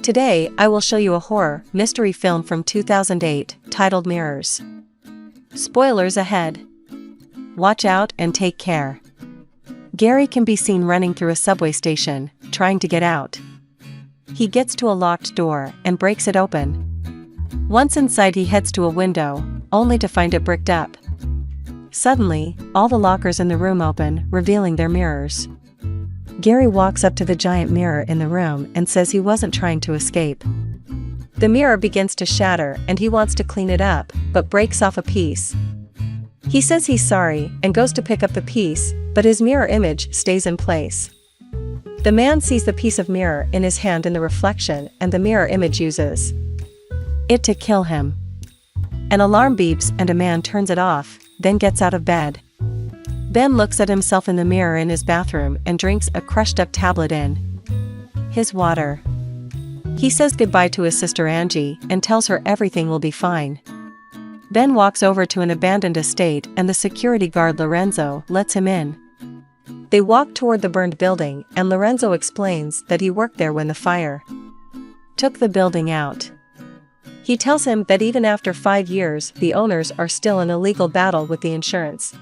Today, I will show you a horror mystery film from 2008, titled Mirrors. Spoilers ahead. Watch out and take care. Gary can be seen running through a subway station, trying to get out. He gets to a locked door and breaks it open. Once inside, he heads to a window, only to find it bricked up. Suddenly, all the lockers in the room open, revealing their mirrors. Gary walks up to the giant mirror in the room and says he wasn't trying to escape. The mirror begins to shatter and he wants to clean it up, but breaks off a piece. He says he's sorry and goes to pick up the piece, but his mirror image stays in place. The man sees the piece of mirror in his hand in the reflection, and the mirror image uses it to kill him. An alarm beeps and a man turns it off, then gets out of bed. Ben looks at himself in the mirror in his bathroom and drinks a crushed-up tablet in his water. He says goodbye to his sister Angie and tells her everything will be fine. Ben walks over to an abandoned estate and the security guard Lorenzo lets him in. They walk toward the burned building and Lorenzo explains that he worked there when the fire took the building out. He tells him that even after 5 years, the owners are still in a legal battle with the insurance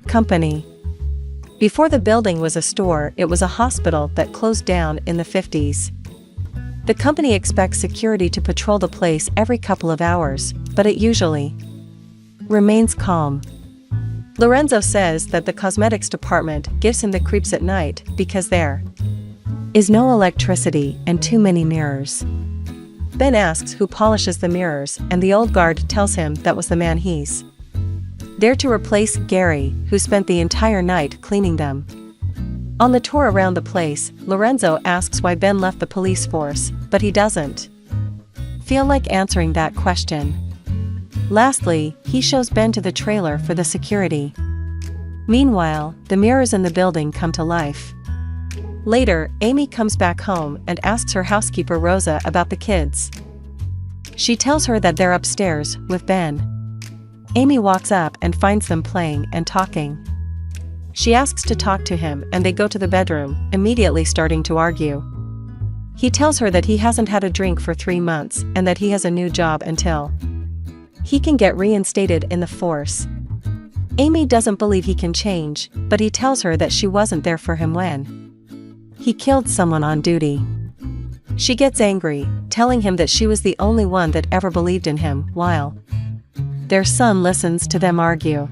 company. Before the building was a store, it was a hospital that closed down in the 50s. The company expects security to patrol the place every couple of hours, but it usually remains calm. Lorenzo says that the cosmetics department gives him the creeps at night because there is no electricity and too many mirrors. Ben asks who polishes the mirrors, and the old guard tells him that was the man he's there to replace, Gary, who spent the entire night cleaning them. On the tour around the place, Lorenzo asks why Ben left the police force, but he doesn't feel like answering that question. Lastly, he shows Ben to the trailer for the security. Meanwhile, the mirrors in the building come to life. Later, Amy comes back home and asks her housekeeper Rosa about the kids. She tells her that they're upstairs with Ben. Amy walks up and finds them playing and talking. She asks to talk to him and they go to the bedroom, immediately starting to argue. He tells her that he hasn't had a drink for 3 months and that he has a new job until he can get reinstated in the force. Amy doesn't believe he can change, but he tells her that she wasn't there for him when he killed someone on duty. She gets angry, telling him that she was the only one that ever believed in him, while their son listens to them argue.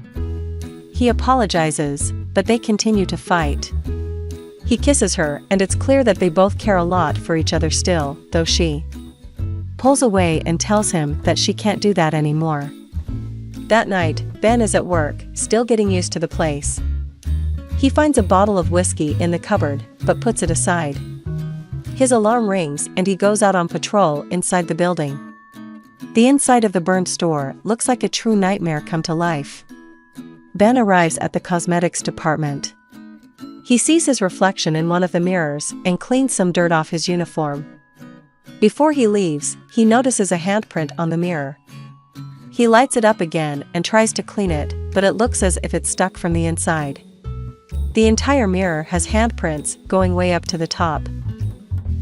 He apologizes, but they continue to fight. He kisses her and it's clear that they both care a lot for each other still, though she pulls away and tells him that she can't do that anymore. That night, Ben is at work, still getting used to the place. He finds a bottle of whiskey in the cupboard, but puts it aside. His alarm rings and he goes out on patrol inside the building. The inside of the burned store looks like a true nightmare come to life. Ben arrives at the cosmetics department. He sees his reflection in one of the mirrors and cleans some dirt off his uniform. Before he leaves, he notices a handprint on the mirror. He lights it up again and tries to clean it, but it looks as if it's stuck from the inside. The entire mirror has handprints going way up to the top.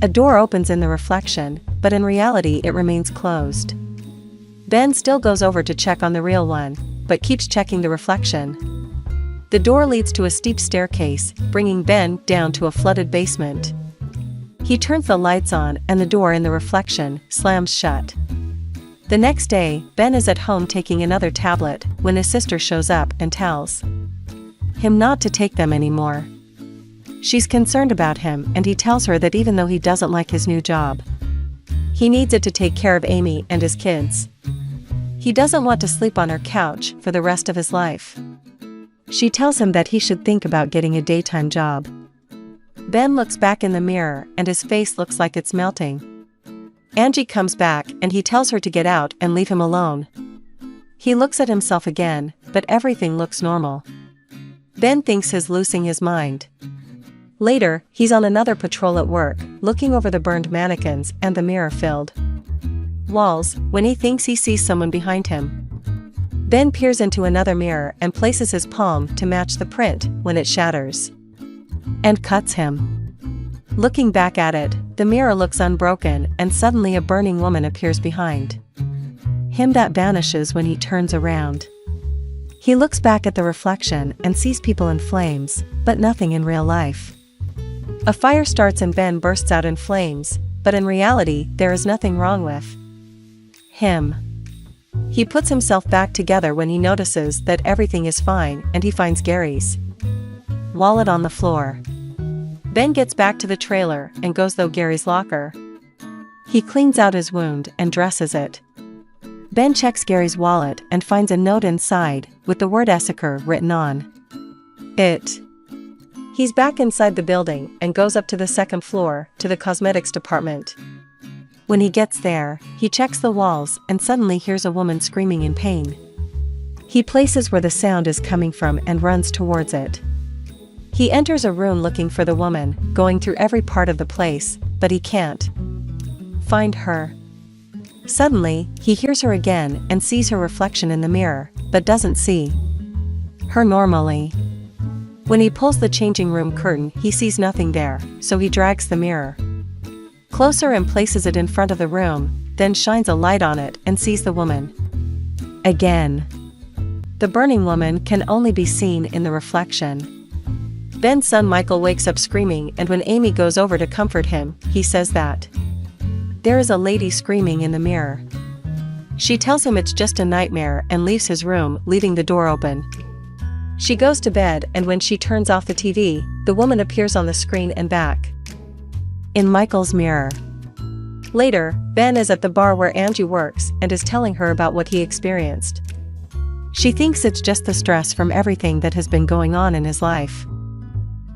A door opens in the reflection, but in reality it remains closed. Ben still goes over to check on the real one, but keeps checking the reflection. The door leads to a steep staircase, bringing Ben down to a flooded basement. He turns the lights on and the door in the reflection slams shut. The next day, Ben is at home taking another tablet when his sister shows up and tells him not to take them anymore. She's concerned about him and he tells her that even though he doesn't like his new job, he needs it to take care of Amy and his kids. He doesn't want to sleep on her couch for the rest of his life. She tells him that he should think about getting a daytime job. Ben looks back in the mirror and his face looks like it's melting. Angie comes back and he tells her to get out and leave him alone. He looks at himself again, but everything looks normal. Ben thinks he's losing his mind. Later, he's on another patrol at work, looking over the burned mannequins and the mirror-filled walls, when he thinks he sees someone behind him. Ben peers into another mirror and places his palm to match the print when it shatters and cuts him. Looking back at it, The mirror looks unbroken, and suddenly a burning woman appears behind him that vanishes when he turns around. He looks back at the reflection and sees people in flames, but nothing in real life. A fire starts and Ben bursts out in flames, but in reality there is nothing wrong with him. He puts himself back together when he notices that everything is fine, and he finds Gary's wallet on the floor. Ben gets back to the trailer and goes through Gary's locker. He cleans out his wound and dresses it. Ben checks Gary's wallet and finds a note inside, with the word Essaker written on it. He's back inside the building and goes up to the second floor, to the cosmetics department. When he gets there, he checks the walls and suddenly hears a woman screaming in pain. He places where the sound is coming from and runs towards it. He enters a room looking for the woman, going through every part of the place, but he can't find her. Suddenly, he hears her again and sees her reflection in the mirror, but doesn't see her normally. When he pulls the changing room curtain, he sees nothing there, so he drags the mirror closer and places it in front of the room, then shines a light on it and sees the woman again. The burning woman can only be seen in the reflection. Ben's son Michael wakes up screaming, and when Amy goes over to comfort him, he says that there is a lady screaming in the mirror. She tells him it's just a nightmare and leaves his room, leaving the door open. She goes to bed, and when she turns off the TV, the woman appears on the screen and back in Michael's mirror. Later, Ben is at the bar where Angie works and is telling her about what he experienced. She thinks it's just the stress from everything that has been going on in his life.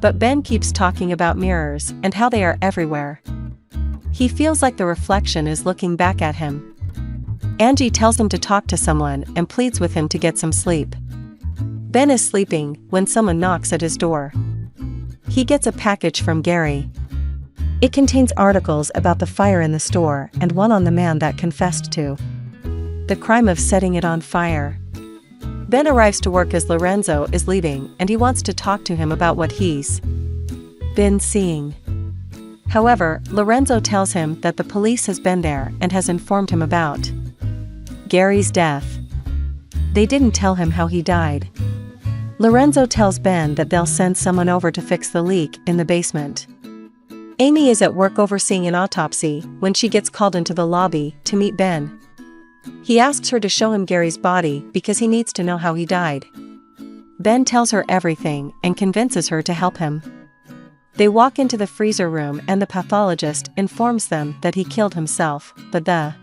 But Ben keeps talking about mirrors and how they are everywhere. He feels like the reflection is looking back at him. Angie tells him to talk to someone and pleads with him to get some sleep. Ben is sleeping when someone knocks at his door. He gets a package from Gary. It contains articles about the fire in the store and one on the man that confessed to the crime of setting it on fire. Ben arrives to work as Lorenzo is leaving, and he wants to talk to him about what he's been seeing. However, Lorenzo tells him that the police has been there and has informed him about Gary's death. They didn't tell him how he died. Lorenzo tells Ben that they'll send someone over to fix the leak in the basement. Amy is at work overseeing an autopsy when she gets called into the lobby to meet Ben. He asks her to show him Gary's body because he needs to know how he died. Ben tells her everything and convinces her to help him. They walk into the freezer room and the pathologist informs them that he killed himself, but the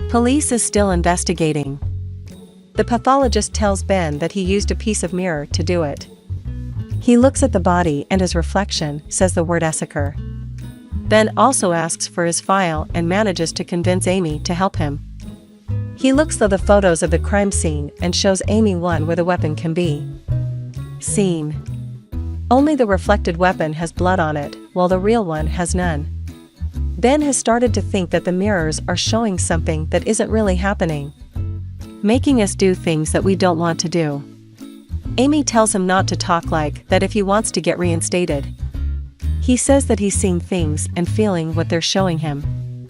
police is still investigating. The pathologist tells Ben that he used a piece of mirror to do it. He looks at the body and his reflection says the word Essaker. Ben also asks for his file and manages to convince Amy to help him. He looks through the photos of the crime scene and shows Amy one where the weapon can be seen. Only the reflected weapon has blood on it, while the real one has none. Ben has started to think that the mirrors are showing something that isn't really happening, making us do things that we don't want to do. Amy tells him not to talk like that if he wants to get reinstated. He says that he's seeing things and feeling what they're showing him.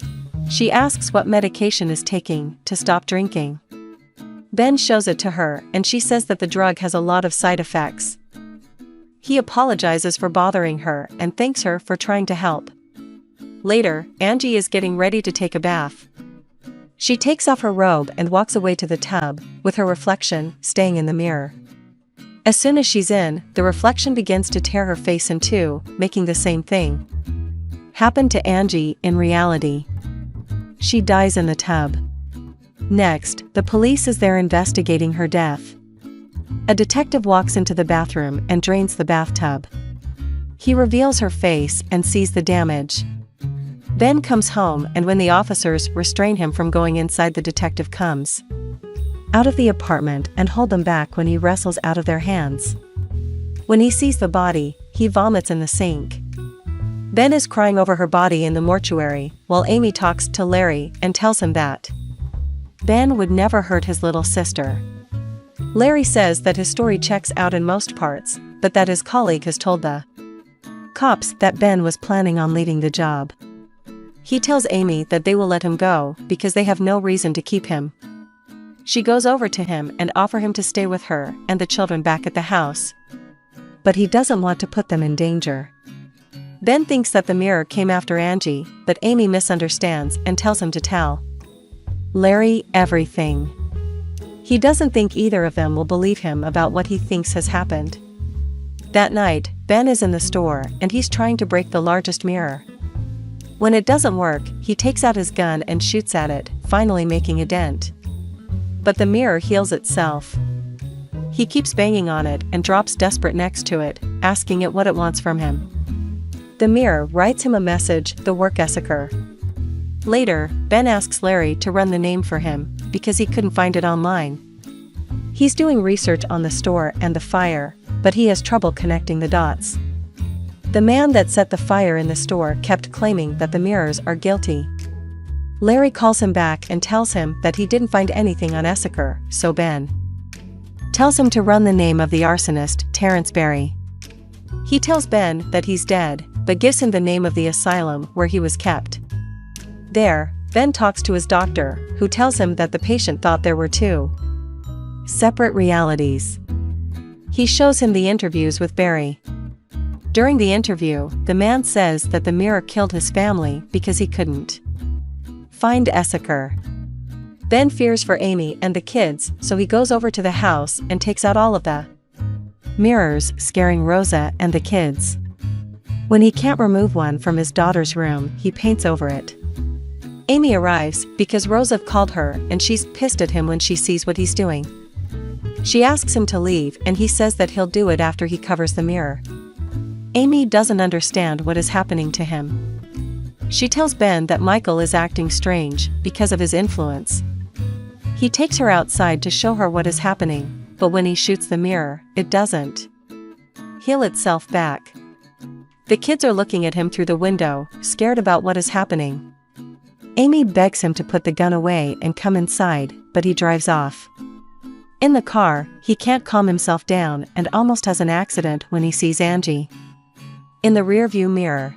She asks what medication is taking to stop drinking. Ben shows it to her and she says that the drug has a lot of side effects. He apologizes for bothering her and thanks her for trying to help. Later, Angie is getting ready to take a bath. She takes off her robe and walks away to the tub, with her reflection staying in the mirror. As soon as she's in, the reflection begins to tear her face in two, making the same thing happen to Angie in reality. She dies in the tub. Next, the police is there investigating her death. A detective walks into the bathroom and drains the bathtub. He reveals her face and sees the damage. Ben comes home and when the officers restrain him from going inside, the detective comes out of the apartment and hold them back when he wrestles out of their hands. When he sees the body, he vomits in the sink. Ben is crying over her body in the mortuary, while Amy talks to Larry and tells him that Ben would never hurt his little sister. Larry says that his story checks out in most parts, but that his colleague has told the cops that Ben was planning on leaving the job. He tells Amy that they will let him go because they have no reason to keep him. She goes over to him and offers him to stay with her and the children back at the house. But he doesn't want to put them in danger. Ben thinks that the mirror came after Angie, but Amy misunderstands and tells him to tell Larry everything. He doesn't think either of them will believe him about what he thinks has happened. That night, Ben is in the store and he's trying to break the largest mirror. When it doesn't work, he takes out his gun and shoots at it, finally making a dent. But the mirror heals itself. He keeps banging on it and drops desperate next to it, asking it what it wants from him. The mirror writes him a message, the work ethic. Later, Ben asks Larry to run the name for him, because he couldn't find it online. He's doing research on the store and the fire, but he has trouble connecting the dots. The man that set the fire in the store kept claiming that the mirrors are guilty. Larry calls him back and tells him that he didn't find anything on Essaker, so Ben tells him to run the name of the arsonist, Terrence Barry. He tells Ben that he's dead, but gives him the name of the asylum where he was kept. There, Ben talks to his doctor, who tells him that the patient thought there were two separate realities. He shows him the interviews with Barry. During the interview, the man says that the mirror killed his family because he couldn't find Essaker. Ben fears for Amy and the kids, so he goes over to the house and takes out all of the mirrors, scaring Rosa and the kids. When he can't remove one from his daughter's room, he paints over it. Amy arrives because Rosa called her and she's pissed at him when she sees what he's doing. She asks him to leave and he says that he'll do it after he covers the mirror. Amy doesn't understand what is happening to him. She tells Ben that Michael is acting strange because of his influence. He takes her outside to show her what is happening, but when he shoots the mirror, it doesn't heal itself back. The kids are looking at him through the window, scared about what is happening. Amy begs him to put the gun away and come inside, but he drives off. In the car, he can't calm himself down and almost has an accident when he sees Angie in the rearview mirror.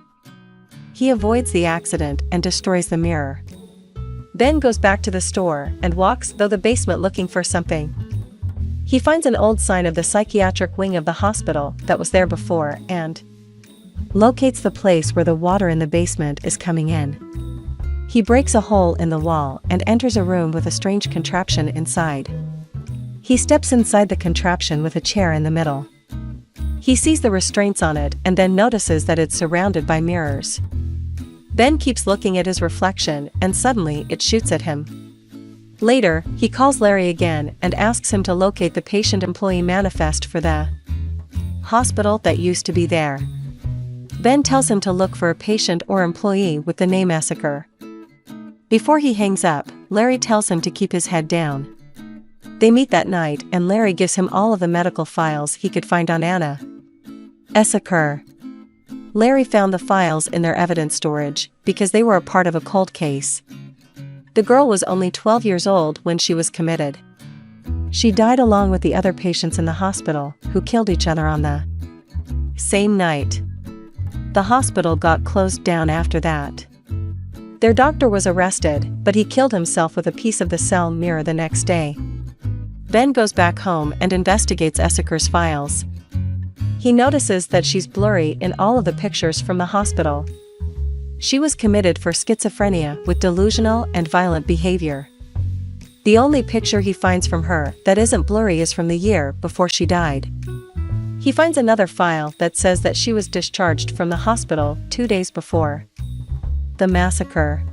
He avoids the accident and destroys the mirror. Ben goes back to the store and walks through the basement looking for something. He finds an old sign of the psychiatric wing of the hospital that was there before and locates the place where the water in the basement is coming in. He breaks a hole in the wall and enters a room with a strange contraption inside. He steps inside the contraption with a chair in the middle. He sees the restraints on it and then notices that it's surrounded by mirrors. Ben keeps looking at his reflection and suddenly it shoots at him. Later, he calls Larry again and asks him to locate the patient-employee manifest for the hospital that used to be there. Ben tells him to look for a patient or employee with the name Essaker. Before he hangs up, Larry tells him to keep his head down. They meet that night and Larry gives him all of the medical files he could find on Anna Essaker. Larry found the files in their evidence storage because they were a part of a cold case. The girl was only 12 years old when she was committed. She died along with the other patients in the hospital who killed each other on the same night. The hospital got closed down after that. Their doctor was arrested, but he killed himself with a piece of the cell mirror the next day. Ben goes back home and investigates Essaker's files. He notices that she's blurry in all of the pictures from the hospital. She was committed for schizophrenia with delusional and violent behavior. The only picture he finds from her that isn't blurry is from the year before she died. He finds another file that says that she was discharged from the hospital 2 days before the massacre.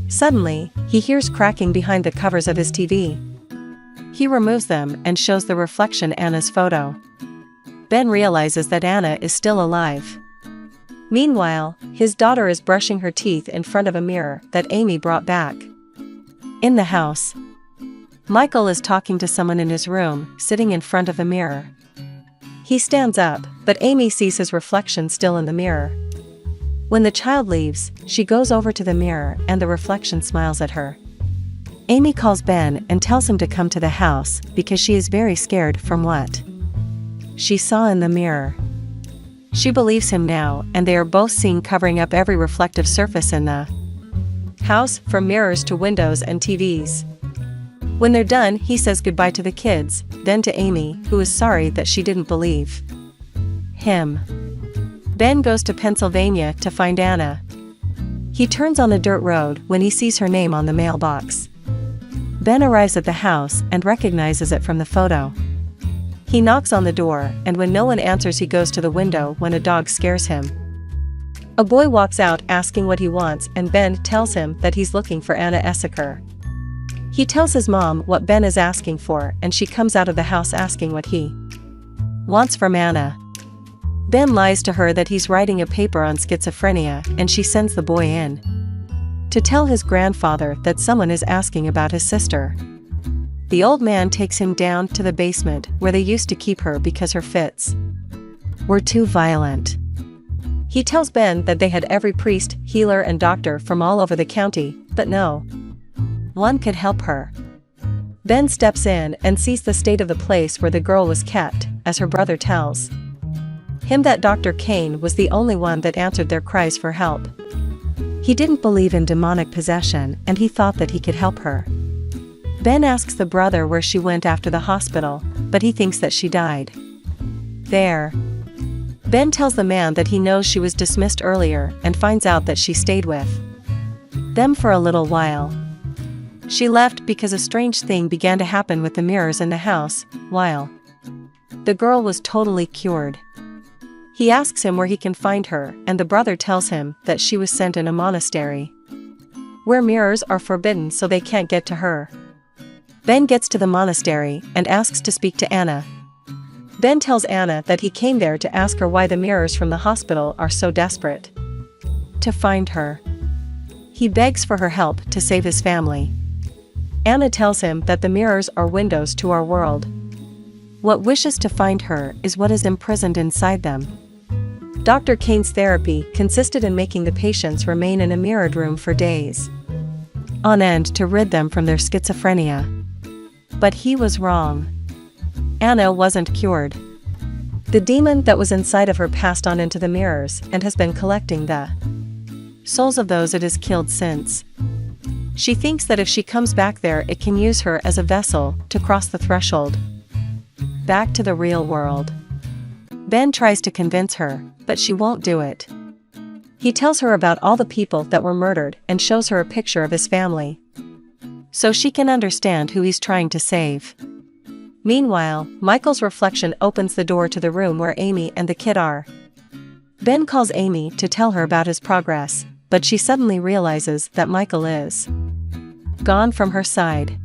Suddenly, he hears cracking behind the covers of his TV. He removes them and shows the reflection Anna's photo. Ben realizes that Anna is still alive. Meanwhile, his daughter is brushing her teeth in front of a mirror that Amy brought back. In the house, Michael is talking to someone in his room, sitting in front of a mirror. He stands up, but Amy sees his reflection still in the mirror. When the child leaves, she goes over to the mirror and the reflection smiles at her. Amy calls Ben and tells him to come to the house because she is very scared from what she saw in the mirror. She believes him now and they are both seen covering up every reflective surface in the house from mirrors to windows and TVs. When they're done, he says goodbye to the kids, then to Amy, who is sorry that she didn't believe him. Ben goes to Pennsylvania to find Anna. He turns on the dirt road when he sees her name on the mailbox. Ben arrives at the house and recognizes it from the photo. He knocks on the door, and when no one answers, he goes to the window when a dog scares him. A boy walks out asking what he wants, and Ben tells him that he's looking for Anna Essaker. He tells his mom what Ben is asking for, and she comes out of the house asking what he wants from Anna. Ben lies to her that he's writing a paper on schizophrenia, and she sends the boy in to tell his grandfather that someone is asking about his sister. The old man takes him down to the basement where they used to keep her because her fits were too violent. He tells Ben that they had every priest, healer and doctor from all over the county, but no one could help her. Ben steps in and sees the state of the place where the girl was kept, as her brother tells him that Dr. Kane was the only one that answered their cries for help. He didn't believe in demonic possession, and he thought that he could help her. Ben asks the brother where she went after the hospital, but he thinks that she died there. Ben tells the man that he knows she was dismissed earlier and finds out that she stayed with them for a little while. She left because a strange thing began to happen with the mirrors in the house, while the girl was totally cured. He asks him where he can find her, and the brother tells him that she was sent in a monastery where mirrors are forbidden, so they can't get to her. Ben gets to the monastery and asks to speak to Anna. Ben tells Anna that he came there to ask her why the mirrors from the hospital are so desperate to find her. He begs for her help to save his family. Anna tells him that the mirrors are windows to our world. What wishes to find her is what is imprisoned inside them. Dr. Kane's therapy consisted in making the patients remain in a mirrored room for days on end to rid them from their schizophrenia. But he was wrong. Anna wasn't cured. The demon that was inside of her passed on into the mirrors and has been collecting the souls of those it has killed since. She thinks that if she comes back there, it can use her as a vessel to cross the threshold back to the real world. Ben tries to convince her, but she won't do it. He tells her about all the people that were murdered and shows her a picture of his family, so she can understand who he's trying to save. Meanwhile, Michael's reflection opens the door to the room where Amy and the kid are. Ben calls Amy to tell her about his progress, but she suddenly realizes that Michael is gone from her side.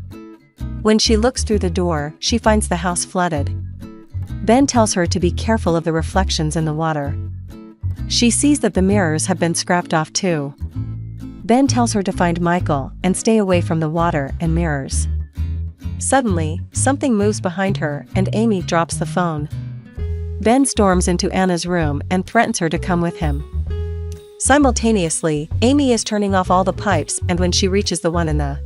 When she looks through the door, she finds the house flooded. Ben tells her to be careful of the reflections in the water. She sees that the mirrors have been scrapped off too. Ben tells her to find Michael and stay away from the water and mirrors. Suddenly, something moves behind her and Amy drops the phone. Ben storms into Anna's room and threatens her to come with him. Simultaneously, Amy is turning off all the pipes, and when she reaches the one in the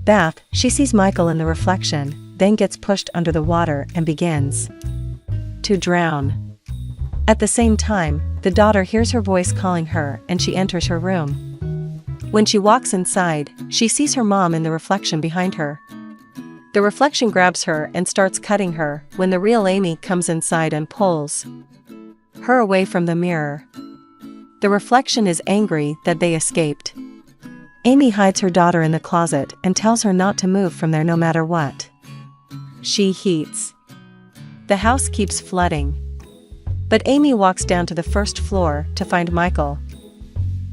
bath, she sees Michael in the reflection, then gets pushed under the water and begins to drown. At the same time, the daughter hears her voice calling her and she enters her room. When she walks inside, she sees her mom in the reflection behind her. The reflection grabs her and starts cutting her when the real Amy comes inside and pulls her away from the mirror. The reflection is angry that they escaped. Amy hides her daughter in the closet and tells her not to move from there no matter what. She heats. The house keeps flooding. But Amy walks down to the first floor to find Michael.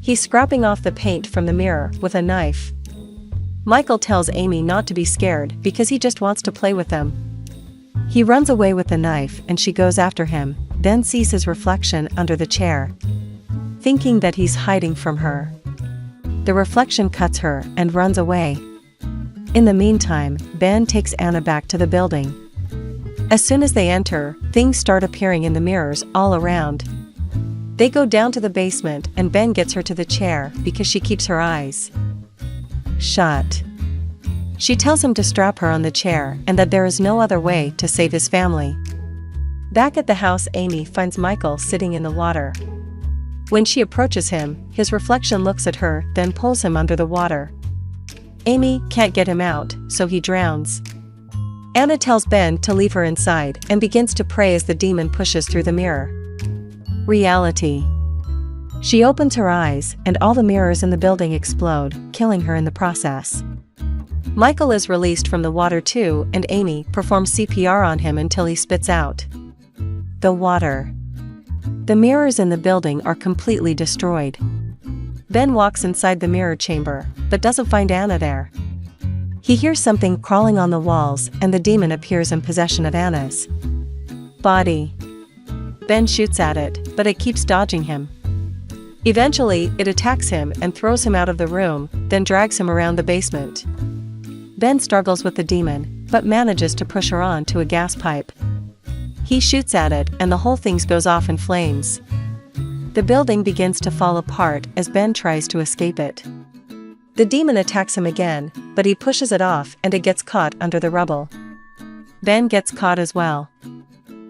He's scraping off the paint from the mirror with a knife. Michael tells Amy not to be scared because he just wants to play with them. He runs away with the knife and she goes after him, then sees his reflection under the chair, thinking that he's hiding from her. The reflection cuts her and runs away. In the meantime, Ben takes Anna back to the building. As soon as they enter, things start appearing in the mirrors all around. They go down to the basement and Ben gets her to the chair because she keeps her eyes shut. She tells him to strap her on the chair and that there is no other way to save his family. Back at the house, Amy finds Michael sitting in the water. When she approaches him, his reflection looks at her, then pulls him under the water. Amy can't get him out, so he drowns. Anna tells Ben to leave her inside and begins to pray as the demon pushes through the mirror. Reality. She opens her eyes, and all the mirrors in the building explode, killing her in the process. Michael is released from the water too, and Amy performs CPR on him until he spits out the water. The mirrors in the building are completely destroyed. Ben walks inside the mirror chamber, but doesn't find Anna there. He hears something crawling on the walls, and the demon appears in possession of Anna's body. Ben shoots at it, but it keeps dodging him. Eventually, it attacks him and throws him out of the room, then drags him around the basement. Ben struggles with the demon, but manages to push her on to a gas pipe. He shoots at it, and the whole thing goes off in flames. The building begins to fall apart as Ben tries to escape it. The demon attacks him again, but he pushes it off and it gets caught under the rubble. Ben gets caught as well.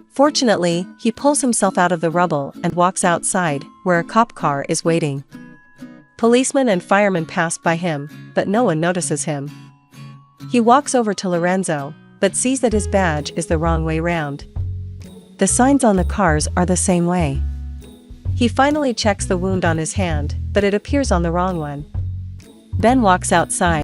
Fortunately, he pulls himself out of the rubble and walks outside, where a cop car is waiting. Policemen and firemen pass by him, but no one notices him. He walks over to Lorenzo, but sees that his badge is the wrong way round. The signs on the cars are the same way. He finally checks the wound on his hand, but it appears on the wrong one. Ben walks outside.